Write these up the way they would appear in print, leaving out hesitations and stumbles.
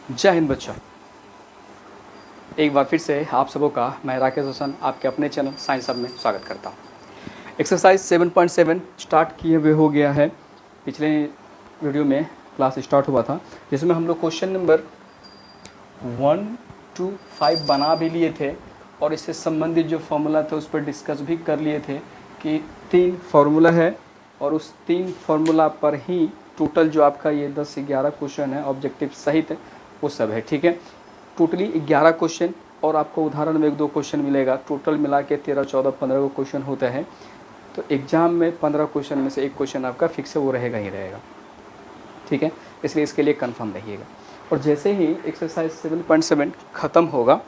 जय हिंद बच्चों, एक बार फिर से आप सबों का मैं राकेश रोशन आपके अपने चैनल साइंस हब में स्वागत करता हूँ। एक्सरसाइज 7.7 स्टार्ट किए हुए हो गया है। पिछले वीडियो में क्लास स्टार्ट हुआ था जिसमें हम लोग क्वेश्चन नंबर 1 to 5 बना भी लिए थे और इससे संबंधित जो फॉर्मूला था उस पर डिस्कस भी कर लिए थे कि 3 फार्मूला है और उस 3 फार्मूला पर ही टोटल जो आपका ये 10 से 11 क्वेश्चन है ऑब्जेक्टिव सहित वो सब है। ठीक है, टोटली 11 क्वेश्चन और आपको उदाहरण में 1-2 क्वेश्चन मिलेगा। टोटल मिला के 13, 14, 15 क्वेश्चन होते हैं। तो एग्जाम में 15 क्वेश्चन में से एक क्वेश्चन आपका फिक्स है, वो रहेगा ही रहेगा। ठीक है, इसलिए इसके लिए कंफर्म रहिएगा। और जैसे ही एक्सरसाइज 7.7 ख़त्म होगा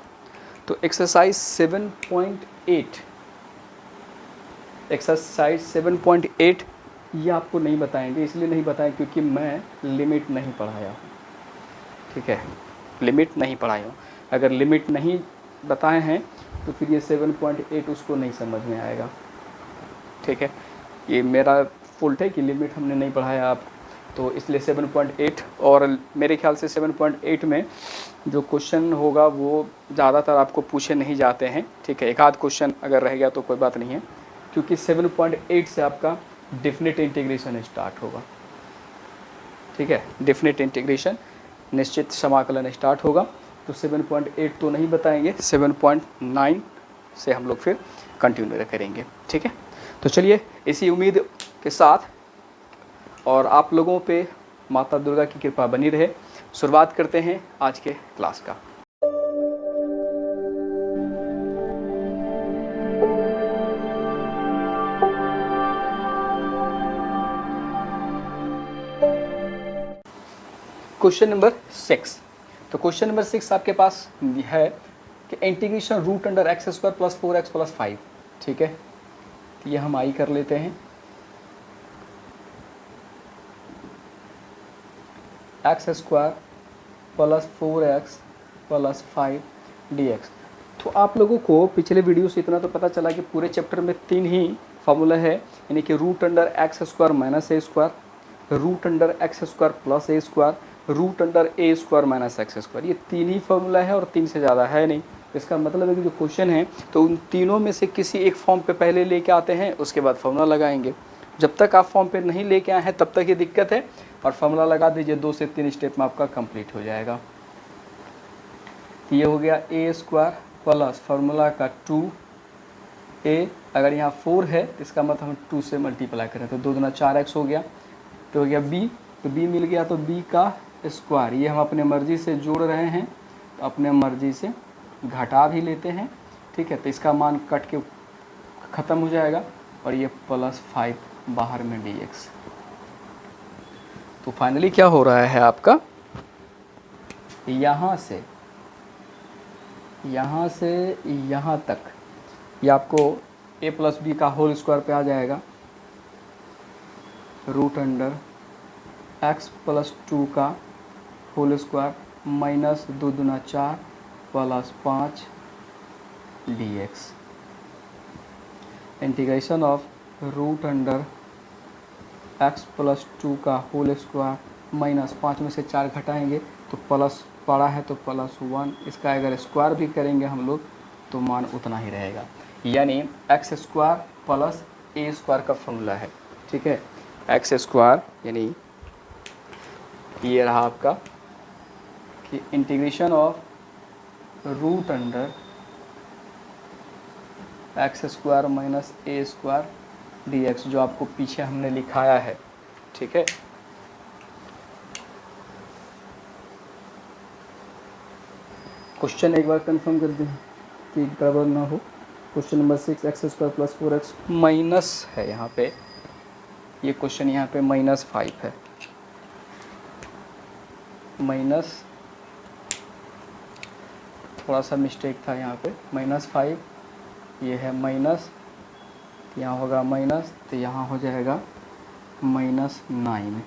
तो एक्सरसाइज 7.8 ये आपको नहीं बताएंगे। इसलिए नहीं बताएं क्योंकि मैं लिमिट नहीं पढ़ाया हूँ। ठीक है, लिमिट नहीं पढ़ाया हूँ। अगर लिमिट नहीं बताए हैं तो फिर ये 7.8 उसको नहीं समझ में आएगा। ठीक है, ये मेरा फॉल्ट है कि लिमिट हमने नहीं पढ़ाया आप, तो इसलिए 7.8। और मेरे ख्याल से 7.8 में जो क्वेश्चन होगा वो ज़्यादातर आपको पूछे नहीं जाते हैं। ठीक है, एक आध क्वेश्चन अगर रह गया तो कोई बात नहीं है, क्योंकि 7.8 से आपका डेफिनेट इंटीग्रेशन स्टार्ट होगा। ठीक है, डेफिनेट इंटीग्रेशन निश्चित समाकलन स्टार्ट होगा। तो 7.8 तो नहीं बताएंगे, 7.9 से हम लोग फिर कंटिन्यू करेंगे। ठीक है, तो चलिए इसी उम्मीद के साथ और आप लोगों पे माता दुर्गा की कृपा बनी रहे, शुरुआत करते हैं आज के क्लास का। Question number 6। तो क्वेश्चन नंबर 6 आपके पास है कि integration root under x square plus 4x plus 5। ठीक है, तो ये हम आई कर लेते हैं। X square plus 4x plus 5 dx। तो आप लोगों को पिछले वीडियो से इतना तो पता चला कि पूरे चैप्टर में 3 ही फार्मूला है, यानी कि root under x square minus a square, root under x square plus a square, root under a square minus x square. ये 3 ही फार्मूला है और 3 से ज़्यादा है नहीं। इसका मतलब है कि जो क्वेश्चन है तो उन तीनों में से किसी एक फॉर्म पे पहले लेके आते हैं, उसके बाद फार्मूला लगाएंगे। जब तक आप फॉर्म पे नहीं लेके आए हैं तब तक ये दिक्कत है, और फार्मूला लगा दीजिए, 2 से 3 स्टेप में आपका कंप्लीट हो जाएगा। तो ये हो गया ए स्क्वायर प्लस फार्मूला का 2a, अगर यहाँ 4 है तो इसका मतलब हम 2 से मल्टीप्लाई करें तो 2 दूना 4x हो गया। तो हो गया b, तो b मिल गया तो b का स्क्वायर। ये हम अपने मर्जी से जोड़ रहे हैं तो अपने मर्जी से घटा भी लेते हैं। ठीक है, तो इसका मान कट के ख़त्म हो जाएगा और ये प्लस 5 बाहर में dx। तो फाइनली क्या हो रहा है आपका, यहाँ से यहाँ तक ये आपको a प्लस बी का होल स्क्वायर पे आ जाएगा, रूट अंडर x प्लस 2 का होल स्क्वायर माइनस 2 दूना 4 plus 5 dx। Integration of root under x plus 2 का होल स्क्वायर माइनस 5 में से 4 घटाएंगे तो प्लस पड़ा है तो प्लस 1। इसका अगर स्क्वायर भी करेंगे हम लोग तो मान उतना ही रहेगा, यानी x square plus a square का फॉर्मूला है। ठीक है, एक्स स्क्वायर यानी ये रहा आपका कि integration of root under x square minus a square dx, जो आपको पीछे हमने लिखाया है। ठीक है, क्वेश्चन एक बार कंफर्म कर दें कि गड़बड़ ना हो। Question number 6 x square plus 4x minus है यहाँ पे, ये क्वेश्चन यहाँ पे -5 है, माइनस थोड़ा सा मिस्टेक था यहाँ पे, -5 ये है माइनस, यहाँ होगा माइनस तो यहाँ हो जाएगा -9।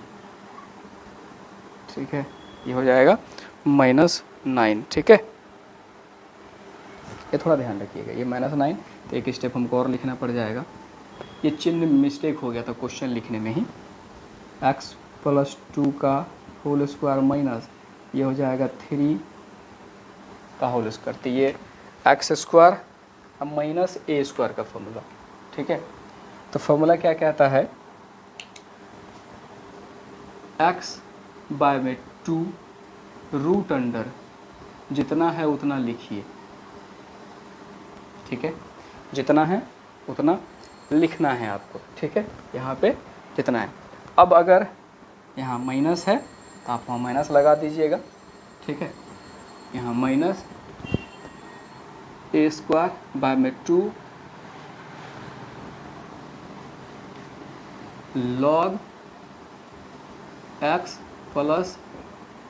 ठीक है, ये हो जाएगा -9। ठीक है, ये थोड़ा ध्यान रखिएगा, ये -9 तो एक स्टेप हमको और लिखना पड़ जाएगा। ये चिन्ह मिस्टेक हो गया था क्वेश्चन लिखने में ही। x प्लस 2 का होल स्क्वायर माइनस ये हो जाएगा 3 का होल स्क्वायर। तो ये एक्स स्क्वायर अब माइनस ए स्क्वायर का फॉर्मूला, ठीक है। तो फॉर्मूला क्या कहता है, एक्स बाय में 2 रूट अंडर जितना है उतना लिखिए, ठीक है। जितना है उतना लिखना है आपको, ठीक है। यहाँ पे जितना है। अब अगर यहाँ माइनस है तो आप वहाँ माइनस लगा दीजिएगा, ठीक है। यहाँ माइनस ए स्क्वायर बाय में 2 log x plus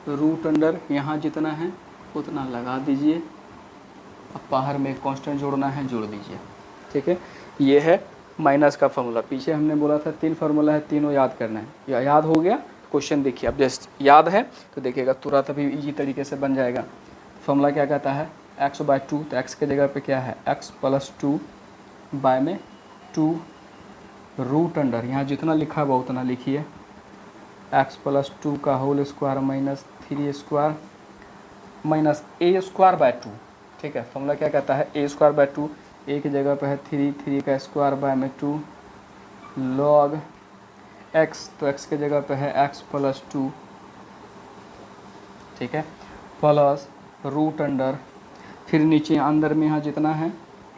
root under, यहाँ जितना है उतना लगा दीजिए। अब बाहर में कांस्टेंट जोड़ना है, जोड़ दीजिए, ठीक है। ये है माइनस का फॉर्मूला। पीछे हमने बोला था 3 फार्मूला है, तीनों याद करना है। या याद हो गया, क्वेश्चन देखिए। अब जस्ट याद है तो देखिएगा तुरंत अभी इजी तरीके से बन जाएगा। फॉर्मूला क्या कहता है, एक्स बाय 2, तो एक्स के जगह पे क्या है, एक्स प्लस 2 बाय में 2 रूट अंडर, यहाँ जितना लिखा हुआ उतना लिखिए। एक्स प्लस 2 का whole square minus 3 square minus a square by 2, ठीक है। फॉर्मूला क्या कहता है, ए स्क्वायर बाय 2, ए की जगह पे है 3 का स्क्वायर बाय में 2 लॉग एक्स, तो एक्स के जगह पे है एक्स प्लस 2, ठीक है, प्लस रूट अंडर, फिर नीचे अंदर में यहाँ जितना है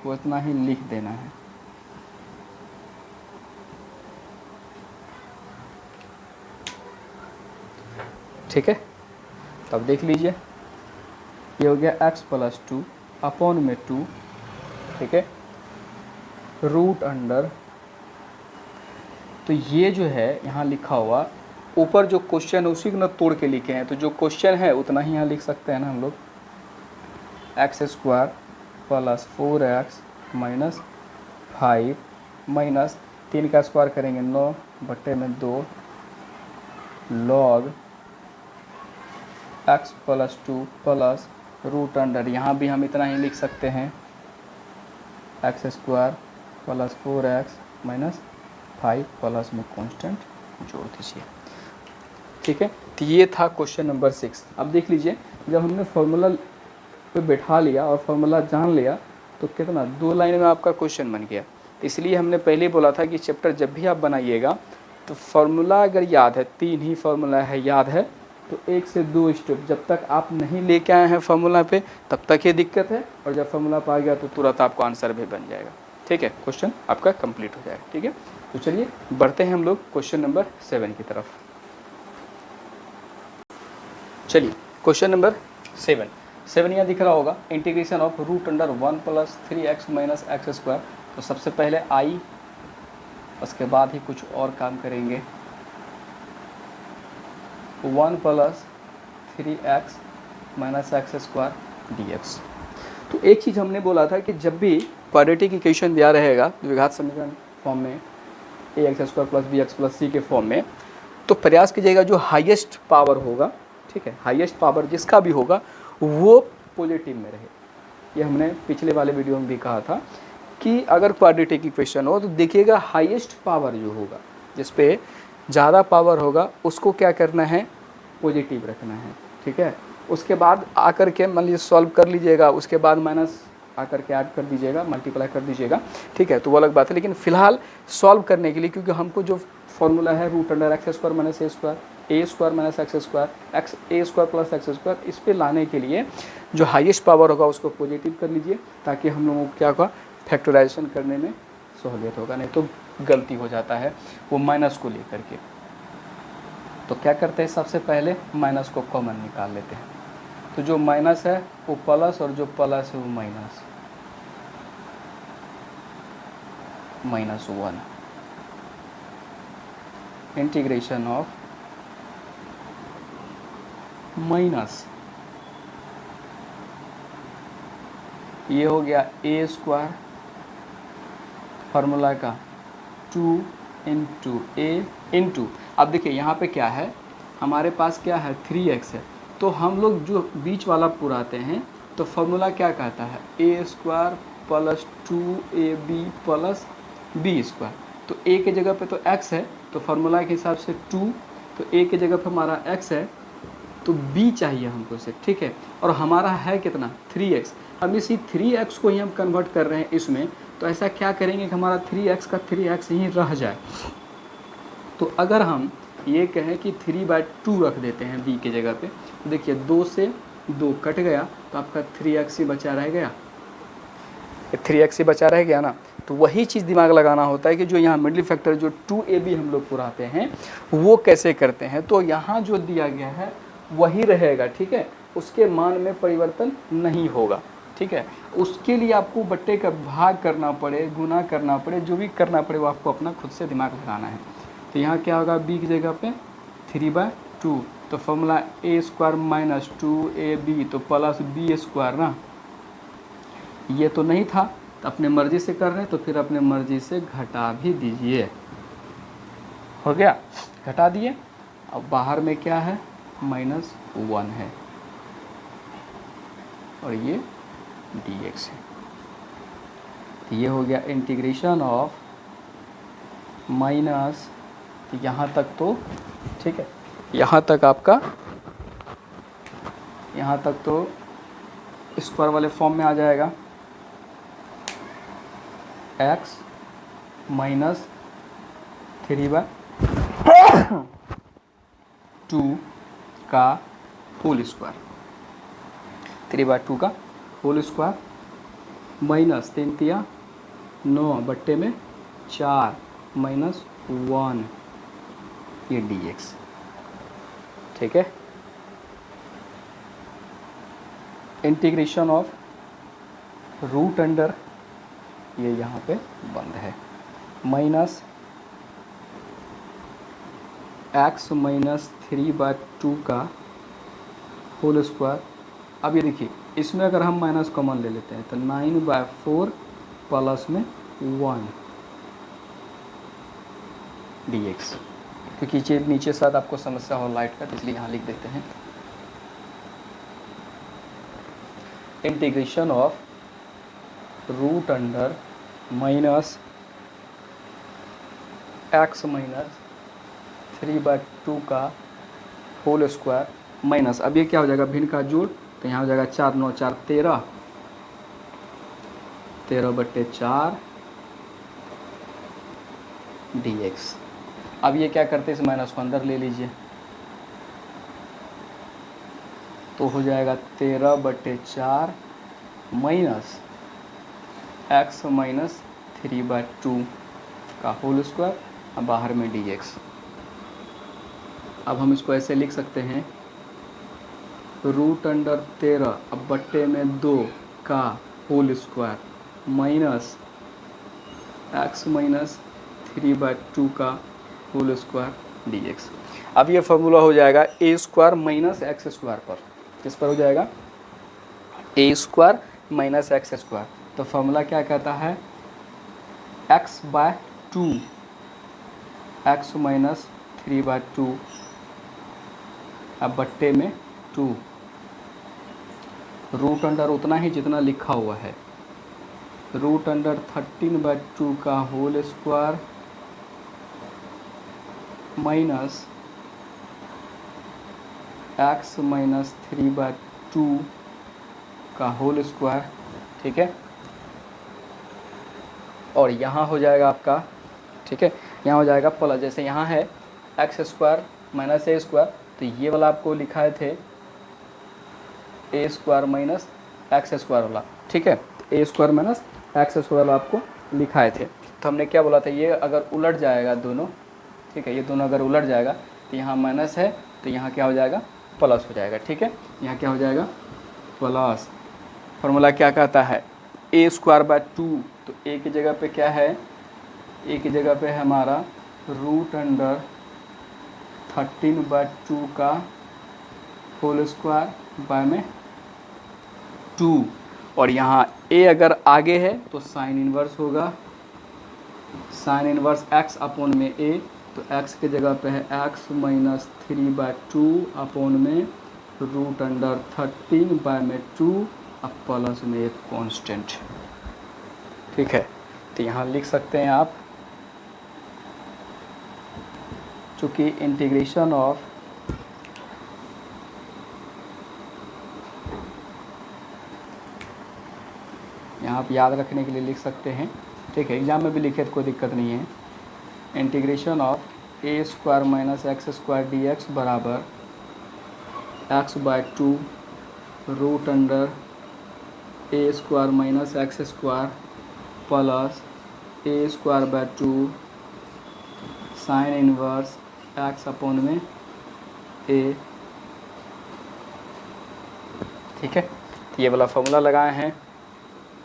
वो इतना ही लिख देना है, ठीक है। तब देख लीजिए, ये हो गया एक्स प्लस 2 अपॉन में 2, ठीक है, रूट अंडर। तो ये जो है यहाँ लिखा हुआ, ऊपर जो क्वेश्चन है उसी को ना तोड़ के लिखे हैं, तो जो क्वेश्चन है उतना ही यहाँ लिख सकते हैं ना हम लोग। X square plus 4x minus 5 minus 3 का स्क्वायर करेंगे 9 बट्टे में 2 log x plus 2 plus root under, यहाँ भी हम इतना ही लिख सकते हैं, x square plus 4x minus 5 plus में कांस्टेंट जोड़ दीजिए, ठीक है। तो ये था क्वेश्चन नंबर 6। अब देख लीजिए, जब हमने फॉर्मूला पे बैठा लिया और फॉर्मूला जान लिया तो कितना 2 लाइन में आपका क्वेश्चन बन गया। इसलिए हमने पहले बोला था कि चैप्टर जब भी आप बनाइएगा तो फार्मूला अगर याद है, 3 ही फार्मूला है याद है, तो 1 से 2 स्टेप जब तक आप नहीं लेके आए हैं फार्मूला पे तब तक ये दिक्कत है, और जब फार्मूला पा गया तो तुरंत आपको आंसर भी बन जाएगा, ठीक है। क्वेश्चन आपका कंप्लीट हो जाएगा, ठीक है। तो चलिए बढ़ते हैं हम लोग क्वेश्चन नंबर 7 की तरफ। चलिए क्वेश्चन नंबर 7 यहाँ दिख रहा होगा, integration of root under 1 plus 3x minus x square. तो सबसे पहले आई, उसके बाद ही कुछ और काम करेंगे। 1 plus 3x minus x square dx। तो एक चीज़ हमने बोला था कि जब भी क्वाड्रेटिक इक्वेशन दिया रहेगा द्विघात समीकरण फॉर्म में, ax square plus bx plus c के फॉर्म में, तो प्रयास कीजिएगा जो हाईएस्ट पावर होगा, ठीक है, हाईएस्ट पावर जिसका भी होगा वो पॉजिटिव में रहे। ये हमने पिछले वाले वीडियो में भी कहा था कि अगर क्वाड्रेटिक इक्वेशन हो तो देखिएगा हाईएस्ट पावर जो होगा, जिस पे ज़्यादा पावर होगा उसको क्या करना है, पॉजिटिव रखना है, ठीक है। उसके बाद आकर के मान लीजिए सॉल्व कर लीजिएगा, उसके बाद माइनस आकर के ऐड कर दीजिएगा, मल्टीप्लाई कर दीजिएगा, ठीक है। तो वो अलग बात है, लेकिन फिलहाल सॉल्व करने के लिए, क्योंकि हमको जो फॉर्मूला है root under x square minus a square minus x square x a square plus x square, इस पे लाने के लिए जो हाईएस्ट पावर होगा उसको पॉजिटिव कर लीजिए, ताकि हम लोगों को क्या होगा, फैक्टराइजेशन करने में सहूलियत होगा, नहीं तो गलती हो जाता है वो माइनस को लेकर के। तो क्या करते हैं, सबसे पहले माइनस को कॉमन निकाल लेते हैं। तो जो माइनस है वो प्लस और जो प्लस है वो माइनस, -1 इंटीग्रेशन ऑफ माइनस, ये हो गया ए स्क्वायर फार्मूला का 2 इंटू ए इंटू, अब देखिए यहाँ पे क्या है, हमारे पास क्या है 3x है, तो हम लोग जो बीच वाला पुराते हैं तो फार्मूला क्या कहता है, a square plus 2ab plus b square. तो ए के जगह पे तो x है, तो फार्मूला के हिसाब से 2, तो ए के जगह पे हमारा x है तो b चाहिए हमको इसे, ठीक है। और हमारा है कितना 3x। अब इसी 3x को ही हम कन्वर्ट कर रहे हैं इसमें, तो ऐसा क्या करेंगे कि हमारा 3x का 3x ही रह जाए। तो अगर हम ये कहें कि 3/2 रख देते हैं b की जगह पे, देखिए 2 से 2 कट गया तो आपका 3x ही बचा रह गया, 3x ही बचा रह गया ना। तो वही चीज़ दिमाग लगाना होता है कि जो यहाँ मिडिल फैक्टर जो 2ab हम लोग पुराते हैं वो कैसे करते हैं। तो यहाँ जो दिया गया है वही रहेगा, ठीक है, उसके मान में परिवर्तन नहीं होगा, ठीक है। उसके लिए आपको बट्टे का भाग करना पड़े, गुना करना पड़े, जो भी करना पड़े वो आपको अपना खुद से दिमाग लगाना है। तो यहाँ क्या होगा b की जगह पे 3/2, तो फॉर्मूला a² - 2ab तो प्लस b² ना। ये तो नहीं था तो अपने मर्जी से कर रहे हैं, तो फिर अपने मर्जी से घटा भी दीजिए। हो गया, घटा दिए। अब बाहर में क्या है -1 है और ये dx है। तो ये हो गया इंटीग्रेशन ऑफ माइनस, तो यहाँ तक तो ठीक है, यहाँ तक आपका, यहाँ तक तो स्क्वायर वाले फॉर्म में आ जाएगा x - 3/2 का होल स्क्वायर, 3/2 का होल स्क्वायर माइनस 3 × 9/4 -1 ये dx, ठीक है। इंटीग्रेशन ऑफ रूट अंडर, ये यहाँ पे बंद है, माइनस x - 3/2 का होल स्क्वायर। अब ये देखिए इसमें अगर हम माइनस कॉमन ले लेते हैं तो 9/4 प्लस में 1 dx, क्योंकि नीचे साथ आपको समस्या हो लाइट का, तो इसलिए यहाँ लिख देते हैं। Integration of root under minus x - 3/2 का होल स्क्वायर माइनस, अब ये क्या हो जाएगा भिन्न का जोड़, तो यहाँ हो जाएगा 4 × 9 = 4 13, 13/4 dx। अब ये क्या करते हैं, इस माइनस को अंदर ले लीजिए, तो हो जाएगा 13/4 माइनस x - 3/2 का होल स्क्वायर, अब बाहर में dx। अब हम इसको ऐसे लिख सकते हैं रूट अंडर 13 अब बट्टे में 2 का होल स्क्वायर माइनस x - 3/2 का होल स्क्वायर dx। अब ये फॉर्मूला हो जाएगा a² - x² पर, किस पर हो जाएगा a² - x²। तो फॉर्मूला क्या कहता है x/2 x - 3/2 अब बट्टे में 2, रूट अंडर उतना ही जितना लिखा हुआ है, रूट अंडर 13/2 का होल स्क्वायर माइनस x - 3/2 का होल स्क्वायर, ठीक है। और यहाँ हो जाएगा आपका, ठीक है, यहाँ हो जाएगा प्लस, जैसे यहाँ है x² - a², तो ये वाला आपको लिखाए थे a² - x² वाला, ठीक है, a² - x² वाला आपको लिखाए थे। तो हमने क्या बोला था, ये अगर उलट जाएगा दोनों, ठीक है, ये दोनों अगर उलट जाएगा तो यहाँ माइनस है तो यहाँ क्या हो जाएगा प्लस हो जाएगा, ठीक है, यहाँ क्या हो जाएगा प्लस। फॉर्मूला क्या कहता है a²/2, तो a की जगह पे क्या है, a की जगह पे है हमारा रूट अंडर 13/2 का होल स्क्वायर बाय में 2, और यहाँ a अगर आगे है तो साइन इन्वर्स होगा, साइन इन्वर्स x अपॉन में a, तो x की जगह पे है x - 3/2 अपॉन में रूट अंडर 13/2 अब प्लस में एक कांस्टेंट, ठीक है। तो यहाँ लिख सकते हैं आप, चूँकि इंटीग्रेशन ऑफ यहाँ आप याद रखने के लिए लिख सकते हैं, ठीक है, एग्जाम में भी लिखे तो कोई दिक्कत नहीं है। Integration of a square minus x square d x बराबर x/2 root under a square minus x square plus a square by 2 sine inverse x upon में ए। ठीक है, तो ये वाला फॉर्मूला लगाए हैं,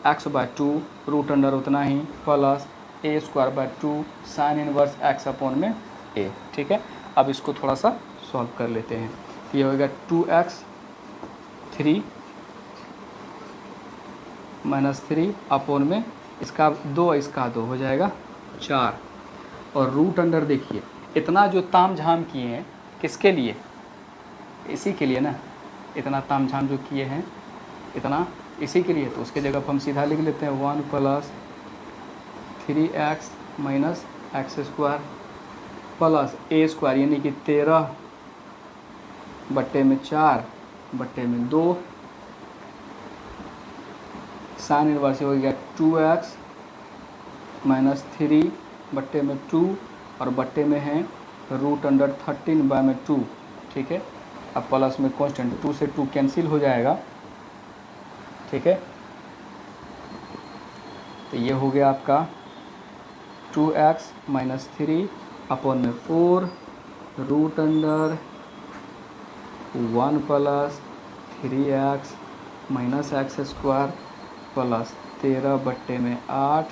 x/2 रूट अंडर उतना ही plus a square by 2 sine inverse x upon में ए। ठीक है, अब इसको थोड़ा सा सॉल्व कर लेते हैं। ये होगा 2x 3 माइनस 3 अपॉन में इसका 2 हो जाएगा 4, और रूट अंडर देखिए इतना जो ताम झाम किए हैं किसके लिए, इसी के लिए ना, इतना ताम झाम जो किए हैं इतना इसी के लिए, तो उसके जगह पर हम सीधा लिख लेते हैं 1 plus 3x minus x square plus a square यानी कि 13 बट्टे में 4 बट्टे में 2 साइन इनवर्स हो गया 2x माइनस 3 बट्टे में 2 और बट्टे में है रूट अंडर 13/2। ठीक है, अब प्लस में कांस्टेंट 2 से 2 कैंसिल हो जाएगा। ठीक है, तो ये हो गया आपका 2x माइनस 3 अपॉन में 4 root under 1 plus 3x minus x square plus 13 बट्टे में 8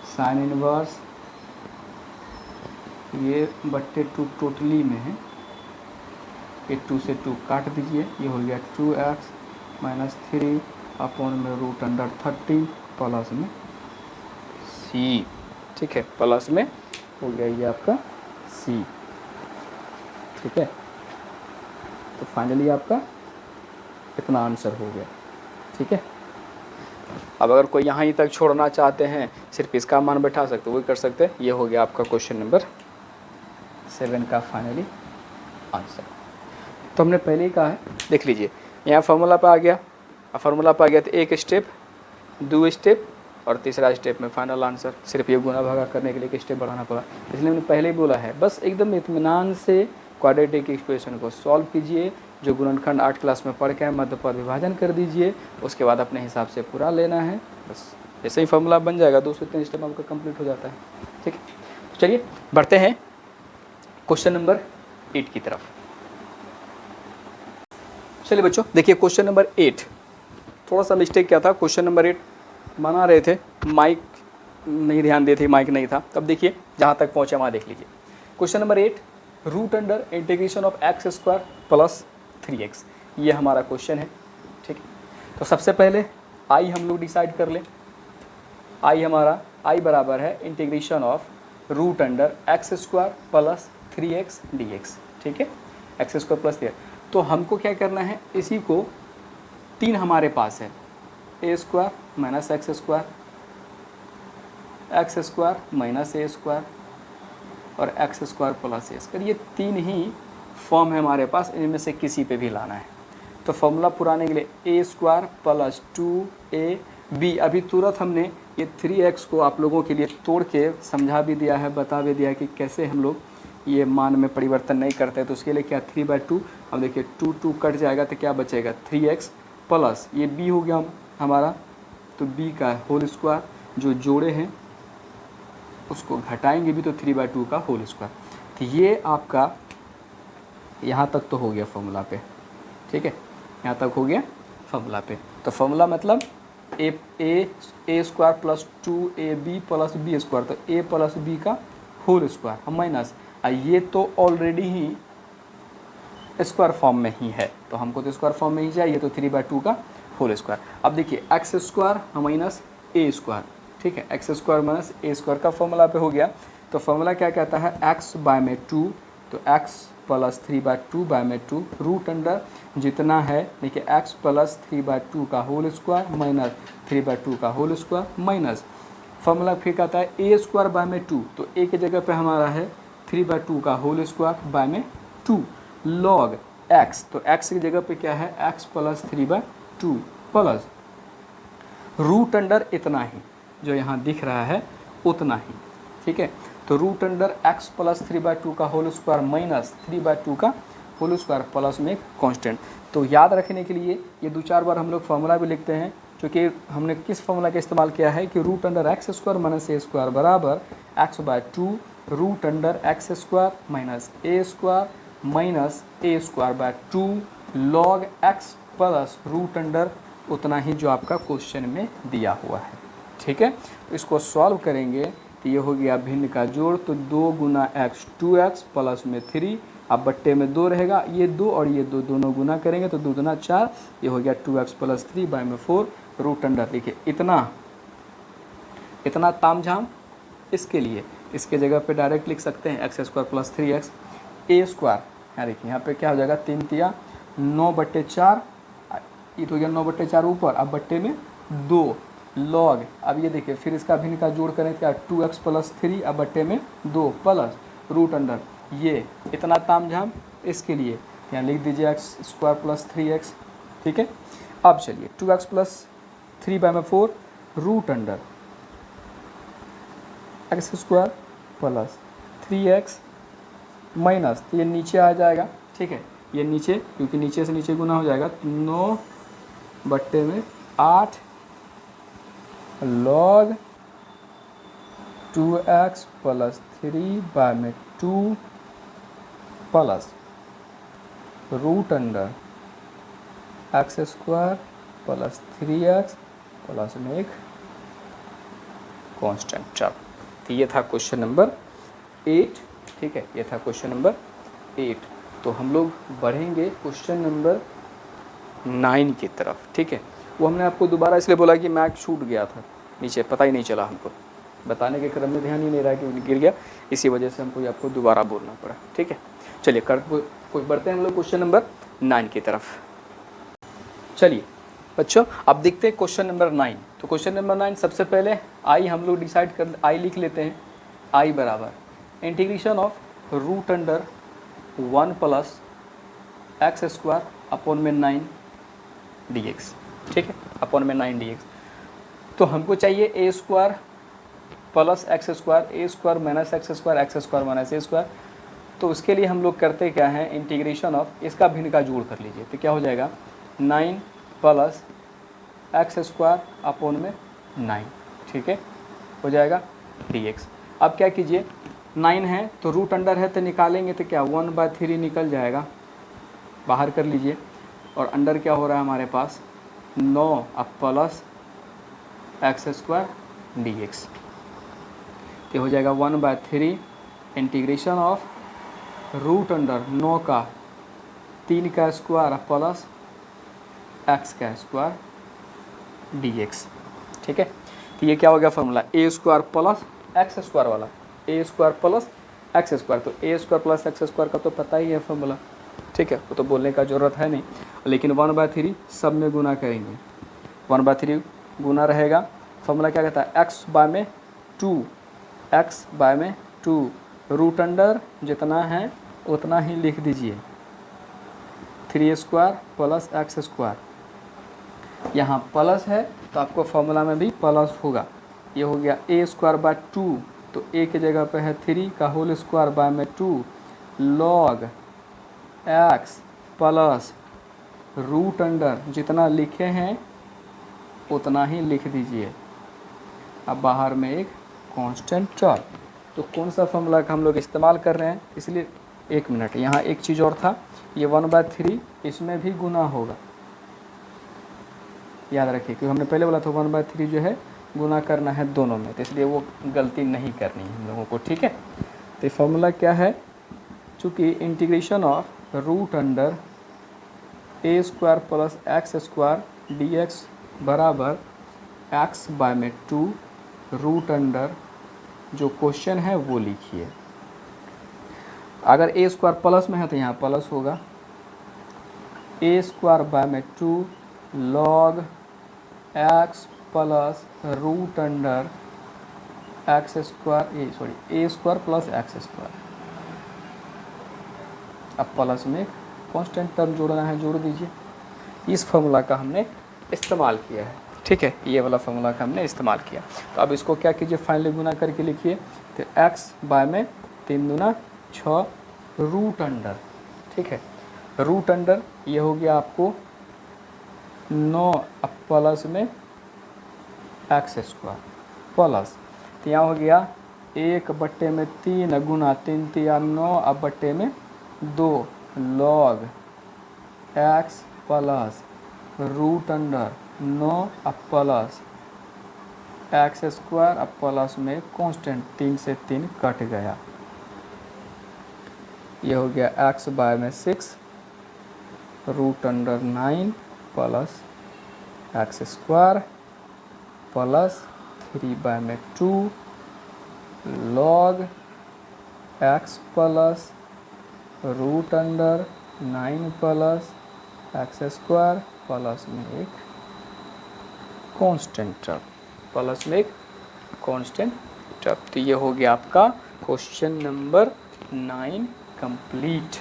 साइन इनवर्स, ये बट्टे 2 टोटली में है, ये 2 से 2 काट दीजिए, ये हो गया 2x माइनस 3 अपॉन में रूट अंडर 13 प्लस में c। ठीक है, प्लस में हो गया ये आपका c। ठीक है, तो फाइनली आपका इतना आंसर हो गया। ठीक है, अब अगर कोई यहाँ ही तक छोड़ना चाहते हैं, सिर्फ इसका मान बैठा सकते, वो कर सकते हैं। ये हो गया आपका क्वेश्चन नंबर 7 का फाइनली आंसर। तो हमने पहले ही कहा है, देख लीजिए यहाँ फार्मूला पे आ गया, फार्मूला पे आ गया तो एक स्टेप, 2 स्टेप और तीसरा स्टेप में फाइनल आंसर। सिर्फ ये गुना भागा करने के लिए एक स्टेप बढ़ाना पड़ा, इसलिए मैंने पहले ही बोला है बस एकदम इत्मीनान से क्वाड्रेटिक इक्वेशन को सॉल्व कीजिए। जो गुणनखंड 8 क्लास में पढ़ के है मध्य पर विभाजन कर दीजिए, उसके बाद अपने हिसाब से पूरा लेना है, बस ऐसे ही फार्मूला बन जाएगा। 2 से 3 स्टेप आपका कंप्लीट हो जाता है। ठीक है, चलिए बढ़ते हैं क्वेश्चन नंबर 8 की तरफ। चलिए बच्चों देखिए क्वेश्चन नंबर 8, थोड़ा सा मिस्टेक क्या था, क्वेश्चन नंबर 8 बना रहे थे, माइक नहीं ध्यान दिए थे, माइक नहीं था। तब देखिए जहाँ तक पहुँचे वहाँ देख लीजिए। Question number 8, root under integration of x square plus 3x, ये हमारा क्वेश्चन है। ठीक है, तो सबसे पहले आई हम लोग डिसाइड कर लें। आई हमारा आई बराबर है integration of root under x square plus 3x dx। ठीक है, एक्स स्क्वायर प्लस 3x, तो हमको क्या करना है, इसी को 3 हमारे पास है, a square minus x square minus a square और x square plus a square, ये 3 ही फॉर्म है हमारे पास, इनमें से किसी पे भी लाना है। तो फॉर्मूला पुराने के लिए ए स्क्वायर प्लस 2ab, अभी तुरंत हमने ये 3x को आप लोगों के लिए तोड़ के समझा भी दिया है, बता भी दिया कि कैसे हम लोग ये मान में परिवर्तन नहीं करते, तो उसके लिए क्या 3/2। अब देखिए 2 कट जाएगा तो क्या बचेगा 3x प्लस ये b हो गया हमारा, तो b का होल स्क्वायर, जो जोड़े हैं उसको घटाएंगे भी तो 3/2 का होल स्क्वायर। तो ये आपका यहाँ तक तो हो गया फॉर्मूला पे। ठीक है, यहाँ तक हो गया फॉर्मूला पे। तो फॉर्मूला मतलब a square plus 2ab plus b square, तो a प्लस b का होल स्क्वायर माइनस, ये तो ऑलरेडी ही स्क्वायर फॉर्म में ही है, तो हमको तो स्क्वायर फॉर्म में ही चाहिए, तो 3/2 का होल स्क्वायर। अब देखिए x square minus a square, ठीक है, x square minus a square का फॉर्मूला पे हो गया। तो फॉर्मूला क्या कहता है, x/2, तो x प्लस 3/2 रूट अंडर जितना है, देखिए x प्लस 3/2 का होल स्क्वायर माइनस 3/2 का होल स्क्वायर माइनस, फॉर्मूला फिर कहता है ए स्क्वायर बाय में 2, तो ए की जगह पे हमारा है 3/2 का होल स्क्वायर बाय में 2 लॉग x, तो x की जगह पे क्या है x plus 3/2 plus root under इतना ही जो यहाँ दिख रहा है उतना ही, ठीक है। तो रूट अंडर एक्स प्लस 3/2 का होल स्क्वायर माइनस 3/2 का होल स्क्वायर प्लस में कांस्टेंट। तो याद रखने के लिए ये 2-4 बार हम लोग फार्मूला भी लिखते हैं, क्योंकि हमने किस फार्मूला का इस्तेमाल किया है कि root under x square minus a square बराबर x/2 root under x square minus a square minus a square by 2 log x plus root under उतना ही जो आपका क्वेश्चन में दिया हुआ है, ठीक है। तो इसको सॉल्व करेंगे तो ये हो गया भिन्न का जोड़, तो 2 गुना एक्स 2x प्लस में 3, अब बट्टे में 2 रहेगा, ये 2 और ये 2 दोनों गुना करेंगे तो 2 दूना 4, ये हो गया 2x प्लस 3 बाय में 4 रूट अंडर। देखिए इतना तामझाम इसके लिए, इसके जगह पे डायरेक्ट लिख सकते हैं एक्स स्क्वायर प्लस 3x ए स्क्वायर। यहाँ देखिए यहाँ पे क्या हो जाएगा 3 तिया 9/4, ये तो हो गया 9/4 ऊपर, अब बट्टे में 2 लॉग, अब ये देखिए फिर इसका भिन्न का जोड़ करें क्या 2x प्लस 3, अब बट्टे में 2 प्लस रूट अंडर, ये इतना तामझाम इसके लिए यहाँ लिख दीजिए एक्स स्क्वायर प्लस 3x, ठीक है। अब चलिए 2x प्लस 3 बाय में 4 root under x square plus 3x minus, तो ये नीचे आ जाएगा, ठीक है, ये नीचे क्योंकि नीचे से नीचे गुना हो जाएगा 9/8 लॉग 2x प्लस 3 बाय में 2 plus root under x square plus 3x plus में एक कांस्टेंट। चलो तो ये था क्वेश्चन नंबर 8, ठीक है, ये था क्वेश्चन नंबर 8। तो हम लोग बढ़ेंगे क्वेश्चन नंबर 9 की तरफ, ठीक है। वो हमने आपको दोबारा इसलिए बोला कि मैक छूट गया था नीचे, पता ही नहीं चला हमको, बताने के क्रम में ध्यान ही नहीं रहा कि गिर गया, इसी वजह से हमको आपको दोबारा बोलना पड़ा, ठीक है। चलिए कोई बढ़ते हैं हम लोग क्वेश्चन नंबर 9 की तरफ। चलिए बच्चों अब देखते हैं क्वेश्चन नंबर 9। तो क्वेश्चन नंबर 9 सबसे पहले आई हम लोग डिसाइड कर, आई लिख लेते हैं। आई बराबर integration of root under 1 plus x square upon में 9 dx, ठीक है, अपॉन में 9 dx। तो हमको चाहिए a square plus x square, a square minus x square minus a square. तो उसके लिए हम लोग करते क्या हैं, इंटीग्रेशन ऑफ इसका भिन्न का जोड़ कर लीजिए, तो क्या हो जाएगा 9 प्लस एक्स स्क्वायर अपॉन में 9, ठीक है, हो जाएगा dx। अब क्या कीजिए 9 है तो रूट अंडर है तो निकालेंगे तो क्या 1/3 निकल जाएगा, बाहर कर लीजिए, और अंडर क्या हो रहा है हमारे पास 9 अब प्लस एक्स स्क्वायर dx, ये हो जाएगा 1/3 इंटीग्रेशन ऑफ रूट अंडर 9 का 3 का स्क्वायर प्लस एक्स का स्क्वायर dx, ठीक है। तो ये क्या हो गया फॉर्मूला ए स्क्वायर प्लस एक्स स्क्वायर वाला, ए स्क्वायर प्लस एक्स स्क्वायर, तो a square plus x square का तो पता ही है फॉर्मूला, ठीक है, वो तो बोलने का ज़रूरत है नहीं, लेकिन 1/3 सब में गुना करेंगे, 1/3 गुना रहेगा, फॉर्मूला क्या कहता है एक्स बाय में 2 रूट अंडर जितना है उतना ही लिख दीजिए 3 स्क्वायर प्लस एक्स स्क्वायर, यहाँ प्लस है तो आपको फॉर्मूला में भी प्लस होगा, ये हो गया ए स्क्वायर बाय 2, तो ए की जगह पे है 3 का होल स्क्वायर बाय में 2 log x plus root under जितना लिखे हैं उतना ही लिख दीजिए, अब बाहर में एक कांस्टेंट टर्म। तो कौन सा फॉर्मूला का हम लोग इस्तेमाल कर रहे हैं, इसलिए 1 मिनट, यहाँ एक चीज़ और था, ये 1/3 इसमें भी गुना होगा, याद रखिए, क्योंकि हमने पहले बोला था 1/3 जो है गुना करना है दोनों में, तो इसलिए वो गलती नहीं करनी है हम लोगों को, ठीक है। तो फॉर्मूला क्या है, चूँकि integration of root under a square plus x square dx बराबर एक्स बाय में 2 रूट अंडर, जो क्वेश्चन है वो लिखिए, अगर ए स्क्वायर प्लस में है तो यहाँ प्लस होगा, ए स्क्वायर बाय में 2 log x plus root under x square a square plus x square, अब प्लस में कांस्टेंट टर्म जोड़ना है, जोड़ दीजिए। इस फॉर्मूला का हमने इस्तेमाल किया है, ठीक है, ये वाला फॉर्मूला का हमने इस्तेमाल किया। तो अब इसको क्या कीजिए, फाइनली गुना करके लिखिए। तो x बाय में 3 दूना 6 रूट अंडर, ठीक है, रूट अंडर ये हो गया आपको 9 अब प्लस में एक्स स्क्वायर प्लस, तो यहाँ हो गया 1/3 गुना 3 तिया 9 अब बट्टे में 2 log x plus root under 9 अब प्लस एक्स स्क्वायर अब प्लस में कांस्टेंट 3 से 3 कट गया। ये हो गया एक्स बाय में 6 root under 9 plus x square plus 3 by में 2 log x plus root under 9 plus x square plus में एक कांस्टेंट टर्म, प्लस में एक कांस्टेंट टर्म। तो ये हो गया आपका क्वेश्चन नंबर 9 कंप्लीट,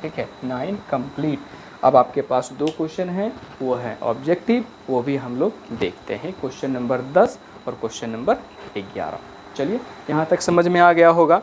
ठीक है, 9 कंप्लीट। अब आपके पास 2 क्वेश्चन हैं, वो है ऑब्जेक्टिव, वो भी हम लोग देखते हैं, क्वेश्चन नंबर 10 और क्वेश्चन नंबर 11। चलिए, यहाँ तक समझ में आ गया होगा।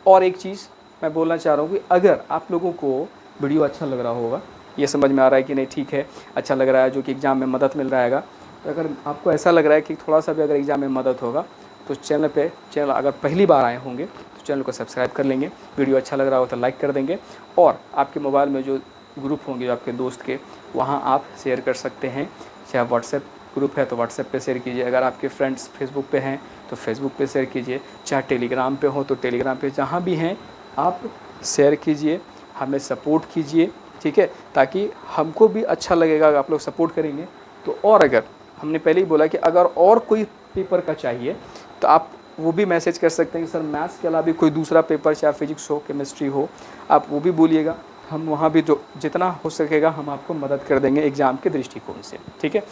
और एक चीज़ मैं बोलना चाह रहा हूँ कि अगर आप लोगों को वीडियो अच्छा लग रहा होगा, ये समझ में आ रहा है कि नहीं ठीक है, अच्छा लग रहा है, जो कि एग्ज़ाम में मदद मिल रहा है, तो अगर आपको ऐसा लग रहा है कि थोड़ा सा भी अगर एग्ज़ाम में मदद होगा तो चैनल अगर पहली बार आए होंगे तो चैनल को सब्सक्राइब कर लेंगे, वीडियो अच्छा लग रहा हो तो लाइक कर देंगे, और आपके मोबाइल में जो ग्रुप होंगे जो आपके दोस्त के, वहाँ आप शेयर कर सकते हैं। चाहे व्हाट्सएप ग्रुप है तो व्हाट्सएप पे शेयर कीजिए, अगर आपके फ्रेंड्स फेसबुक पे हैं तो फेसबुक पे शेयर कीजिए, चाहे टेलीग्राम पे हो तो टेलीग्राम पे, जहाँ भी हैं आप शेयर कीजिए, हमें सपोर्ट कीजिए, ठीक है, ताकि हमको भी अच्छा लगेगा अगर आप लोग सपोर्ट करेंगे तो। और अगर हमने पहले ही बोला कि अगर और कोई पेपर का चाहिए तो आप वो भी मैसेज कर सकते हैं कि सर मैथ्स के अलावा भी कोई दूसरा पेपर, चाहे फिजिक्स हो, केमिस्ट्री हो, आप वो भी बोलिएगा, हम वहाँ भी जो जितना हो सकेगा हम आपको मदद कर देंगे एग्ज़ाम के दृष्टिकोण से, ठीक है।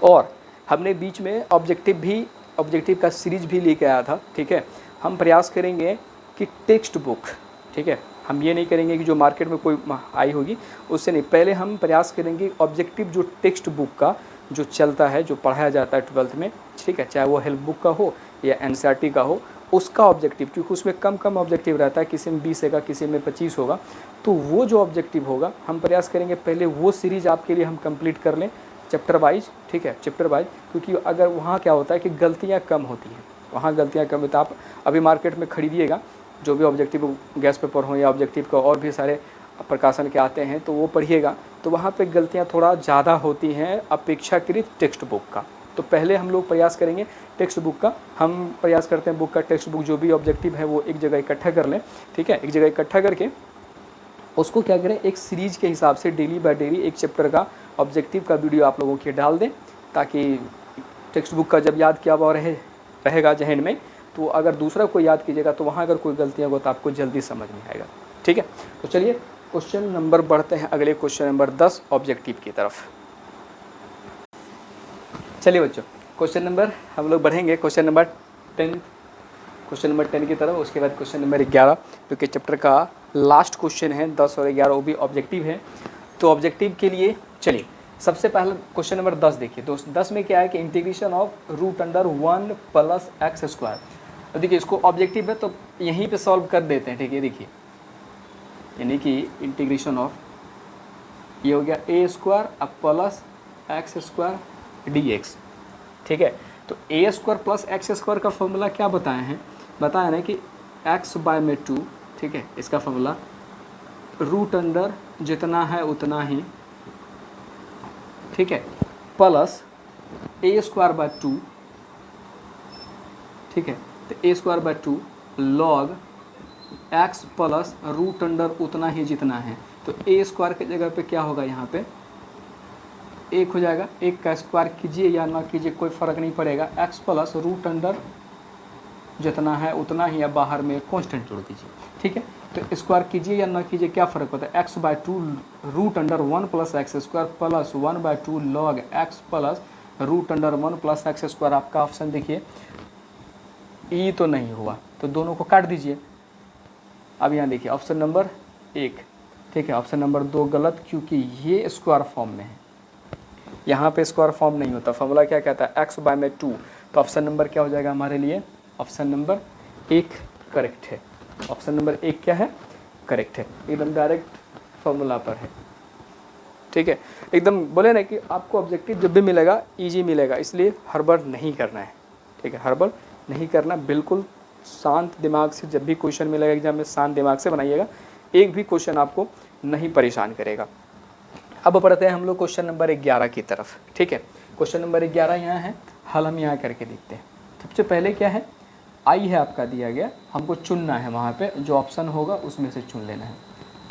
और हमने बीच में ऑब्जेक्टिव का सीरीज भी लेके आया था, ठीक है। हम प्रयास करेंगे कि टेक्स्ट बुक, ठीक है, हम ये नहीं करेंगे कि जो मार्केट में कोई आई होगी उससे नहीं, पहले हम प्रयास करेंगे ऑब्जेक्टिव जो टेक्स्ट बुक का जो चलता है, जो पढ़ाया जाता है 12th में, ठीक है, चाहे वो हेल्प बुक का हो या एनसीईआरटी का हो, उसका ऑब्जेक्टिव, क्योंकि उसमें कम ऑब्जेक्टिव रहता है, किसी में 20 होगा, किसी में 25 होगा, तो वो जो ऑब्जेक्टिव होगा हम प्रयास करेंगे पहले वो सीरीज़ आपके लिए हम कंप्लीट कर लें चैप्टर वाइज, ठीक है, चैप्टर वाइज, क्योंकि अगर वहाँ क्या होता है कि गलतियाँ कम होती हैं, वहाँ गलतियाँ कम होती हैं। आप अभी मार्केट में खरीदिएगा जो भी ऑब्जेक्टिव गैस पेपर हो या ऑब्जेक्टिव का और भी सारे प्रकाशन के आते हैं तो वो पढ़िएगा, तो वहाँ पे गलतियाँ थोड़ा ज़्यादा होती हैं अपेक्षाकृत टेक्स्ट बुक का। तो पहले हम लोग प्रयास करेंगे टेक्स्ट बुक का, हम प्रयास करते हैं बुक का टेक्स्ट बुक जो भी ऑब्जेक्टिव है वो एक जगह इकट्ठा कर लें, ठीक है, एक जगह इकट्ठा करके उसको क्या करें, एक सीरीज के हिसाब से डेली बाय डेली एक चैप्टर का ऑब्जेक्टिव का वीडियो आप लोगों के डाल दें, ताकि टेक्स्ट बुक का जब याद किया हुआ रहेगा जहन में, तो अगर दूसरा कोई याद कीजिएगा तो वहाँ अगर कोई गलतियाँ हो तो आपको जल्दी समझ में आएगा, ठीक है। तो चलिए क्वेश्चन नंबर बढ़ते हैं अगले क्वेश्चन नंबर 10 ऑब्जेक्टिव की तरफ। चलिए बच्चों, क्वेश्चन नंबर हम लोग बढ़ेंगे क्वेश्चन नंबर 10 की तरफ, उसके बाद क्वेश्चन नंबर 11 जो कि चैप्टर का लास्ट क्वेश्चन है, 10 और 11 वो भी ऑब्जेक्टिव है। तो ऑब्जेक्टिव के लिए चलिए सबसे पहले क्वेश्चन नंबर 10 देखिए दोस्त। 10 में क्या है कि integration of root under 1 plus x square. तो देखिए इसको ऑब्जेक्टिव है तो यहीं पे सॉल्व कर देते हैं, ठीक है, देखिए यानी कि इंटीग्रेशन ऑफ, ये हो गया ए स्क्वायर अब plus x square d x, ठीक है। तो a square plus x square का फॉर्मूला क्या बताए हैं, बताया ना कि एक्स बाय में 2, ठीक है, इसका फॉर्मूला रूट अंडर जितना है उतना ही, ठीक है, प्लस ए स्क्वायर बाय 2, ठीक है, तो a square by 2 log x plus root under उतना ही जितना है। तो ए स्क्वायर की जगह पे क्या होगा, यहाँ पे 1 हो जाएगा, 1 का स्क्वायर कीजिए या ना कीजिए कोई फ़र्क नहीं पड़ेगा, एक्स प्लस रूट अंडर जितना है उतना ही, या बाहर में कांस्टेंट जोड़ दीजिए, ठीक है। तो स्क्वायर कीजिए या ना कीजिए क्या फ़र्क पड़ता है, x by 2 root under 1 plus x square plus 1/2 log x plus root under 1 plus x square. आपका ऑप्शन देखिए ई तो नहीं हुआ तो दोनों को काट दीजिए। अब यहाँ देखिए ऑप्शन नंबर 1, ठीक है, ऑप्शन नंबर 2 गलत, क्योंकि ये स्क्वायर फॉर्म में है, यहाँ पे स्क्वायर फॉर्म नहीं होता। फॉर्मूला क्या कहता है, एक्स बाय में 2। तो ऑप्शन नंबर क्या हो जाएगा हमारे लिए, ऑप्शन नंबर 1 करेक्ट है। ऑप्शन नंबर 1 क्या है, करेक्ट है, एकदम डायरेक्ट फॉर्मूला पर है। ठीक है, एकदम बोले ना कि आपको ऑब्जेक्टिव जब भी मिलेगा इजी मिलेगा, इसलिए हड़बड़ नहीं करना है। ठीक है, हड़बड़ नहीं करना, बिल्कुल शांत दिमाग से जब भी क्वेश्चन मिलेगा एग्जाम में शांत दिमाग से बनाइएगा, एक भी क्वेश्चन आपको नहीं परेशान करेगा। अब पढ़ते हैं हम लोग क्वेश्चन नंबर 11 की तरफ। ठीक है, क्वेश्चन नंबर 11 यहाँ है, हल हम यहाँ करके देखते हैं। सबसे पहले क्या है, आई है आपका दिया गया, हमको चुनना है, वहाँ पे जो ऑप्शन होगा उसमें से चुन लेना है।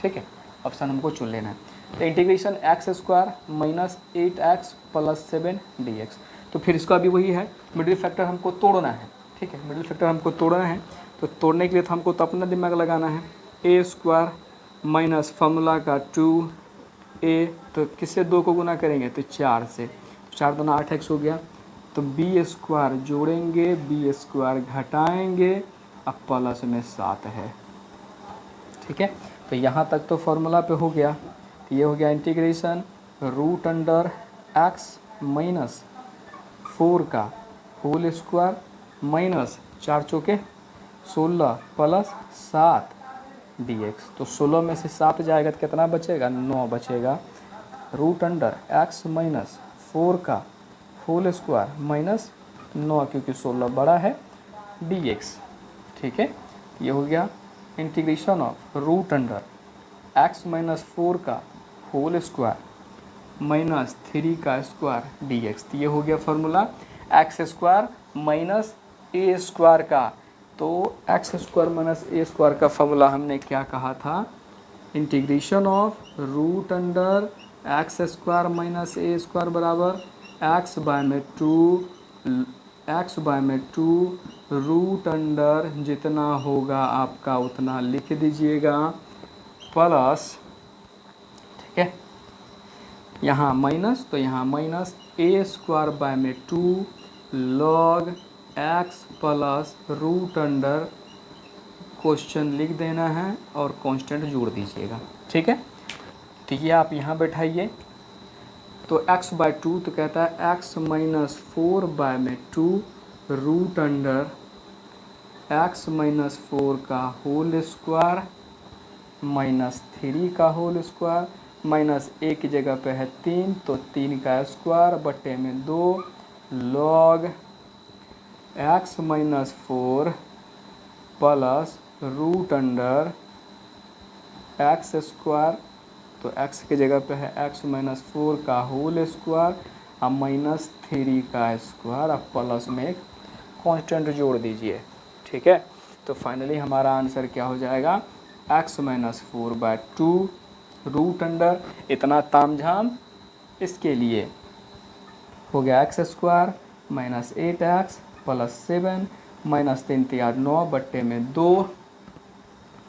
ठीक है, ऑप्शन हमको चुन लेना है। तो integration x square minus 8x plus 7 dx। तो फिर इसका भी वही है, मिडिल फैक्टर हमको तोड़ना है। ठीक है, मिडिल फैक्टर हमको तोड़ना है, तो तोड़ने के लिए तो हमको तो अपना दिमाग लगाना है। ए स्क्वायर माइनस फार्मूला का 2a, तो किससे 2 को गुना करेंगे, तो 4 से, 4 दूना 8x हो गया। तो बी स्क्वायर जोड़ेंगे, बी स्क्वायर घटाएंगे, अब प्लस में 7 है। ठीक है, तो यहाँ तक तो फॉर्मूला पे हो गया। तो ये हो गया integration root under x minus 4 का होल स्क्वायर माइनस 4 चौके 16 प्लस 7 dx। तो 16 में से 7 जाएगा तो कितना बचेगा, 9 बचेगा। रूट अंडर एक्स माइनस 4 का होल स्क्वायर माइनस 9, क्योंकि 16 बड़ा है, dx। ठीक है, ये हो गया integration of root under x minus 4 का होल स्क्वायर माइनस 3 का स्क्वायर dx। तो ये हो गया formula x square minus a square का। तो x square minus a square का फॉर्मूला हमने क्या कहा था, integration of root under x square minus a square बराबर एक्स बाय में 2 रूट अंडर जितना होगा आपका उतना लिख दीजिएगा, प्लस, ठीक है, यहाँ माइनस, तो यहाँ माइनस ए स्क्वायर बाय में 2 log x plus root under, question लिख देना है और कांस्टेंट जोड़ दीजिएगा। ठीक है, तो ये आप यहाँ बैठाइए। तो x बाय 2, तो कहता है x माइनस 4 बाय में 2 रूट अंडर x माइनस 4 का होल स्क्वायर माइनस 3 का होल स्क्वायर, माइनस a की जगह पे है 3, तो 3 का स्क्वायर बटे में 2 log x minus 4 plus root under x square, तो x की जगह पे है x माइनस 4 का होल स्क्वायर और माइनस 3 का स्क्वायर, अब प्लस में एक कांस्टेंट जोड़ दीजिए। ठीक है, तो फाइनली हमारा आंसर क्या हो जाएगा, x minus 4 by 2 root under, इतना तामझाम इसके लिए हो गया x square minus 8x plus 7 minus 3 3 9 बट्टे में 2।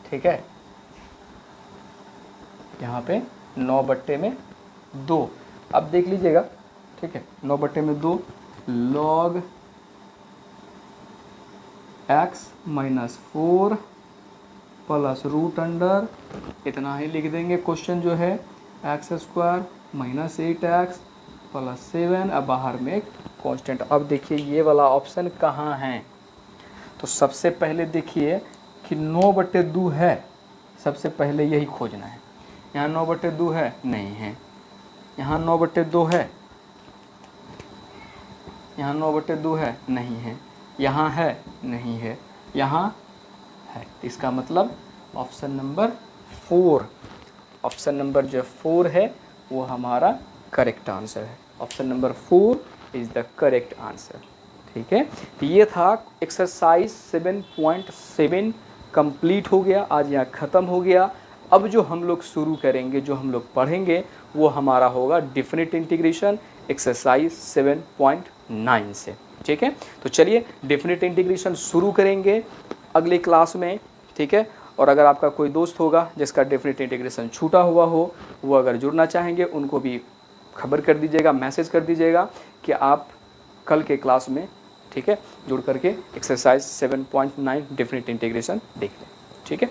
ठीक है, यहाँ पे 9 बट्टे में 2, अब देख लीजिएगा। ठीक है, 9 बट्टे में 2 log x minus 4 plus root under, इतना ही लिख देंगे। क्वेश्चन जो है x square minus 8x plus 7, अब बाहर में एक कांस्टेंट। अब देखिए ये वाला ऑप्शन कहाँ है, तो सबसे पहले देखिए कि 9 बट्टे 2 है, सबसे पहले यही खोजना है। यहाँ 9 बट्टे 2 है, नहीं है। यहाँ 9 बट्टे 2 है, यहाँ 9 बट्टे 2 है, नहीं है। यहाँ है, नहीं है। यहाँ है, इसका मतलब ऑप्शन नंबर 4, ऑप्शन नंबर जो 4 है वो हमारा करेक्ट आंसर है। Option number 4 is the correct answer. ठीक है, तो ये था एक्सरसाइज 7.7 कंप्लीट हो गया, आज यहाँ ख़त्म हो गया। अब जो हम लोग शुरू करेंगे, जो हम लोग पढ़ेंगे वो हमारा होगा डेफिनेट इंटीग्रेशन एक्सरसाइज 7.9 से। ठीक है, तो चलिए डेफिनेट इंटीग्रेशन शुरू करेंगे अगले क्लास में। ठीक है, और अगर आपका कोई दोस्त होगा जिसका डेफिनेट इंटीग्रेशन छूटा हुआ हो, वो अगर जुड़ना चाहेंगे उनको भी खबर कर दीजिएगा, मैसेज कर दीजिएगा कि आप कल के क्लास में, ठीक है, जुड़ करके एक्सरसाइज 7.9 डेफिनेट इंटीग्रेशन देख लें। ठीक है।